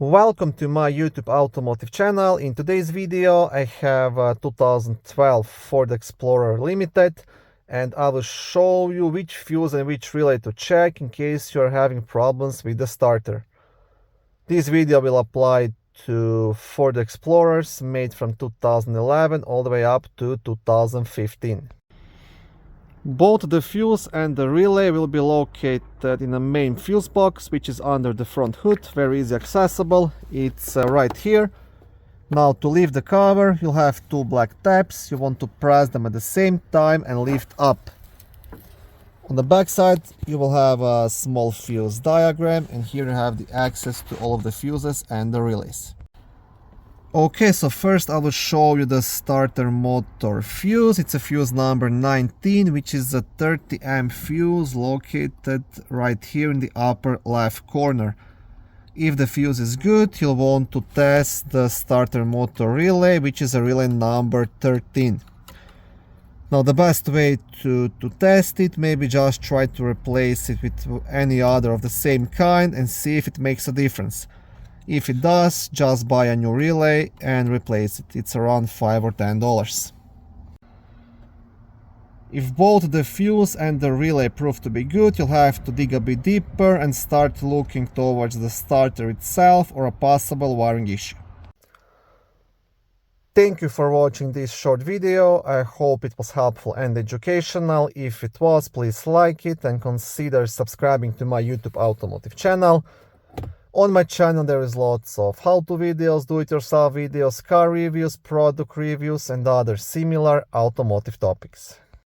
Welcome to my YouTube automotive channel. In today's video I have a 2012 Ford Explorer Limited and I will show you which fuse and which relay to check in case you are having problems with the starter. This video will apply to Ford Explorers made from 2011 all the way up to 2015. Both the fuse and the relay will be located in the main fuse box, which is under the front hood, very easy accessible. It's right here. Now to lift the cover, you'll have two black tabs. You want to press them at the same time and lift up. On the back side, you will have a small fuse diagram, and here you have the access to all of the fuses and the relays. Okay, so first I will show you the starter motor fuse. It's a fuse number 19, which is a 30 amp fuse located right here in the upper left corner. If the fuse is good, you'll want to test the starter motor relay, which is a relay number 13. Now the best way to test it, maybe just try to replace it with any other of the same kind and see if it makes a difference. If it does, just buy a new relay and replace it. It's around $5 or $10. If both the fuse and the relay prove to be good, you'll have to dig a bit deeper and start looking towards the starter itself or a possible wiring issue. Thank you for watching this short video. I hope it was helpful and educational. If it was, please like it and consider subscribing to my YouTube automotive channel. On my channel there is lots of how-to videos, do-it-yourself videos, car reviews, product reviews and other similar automotive topics.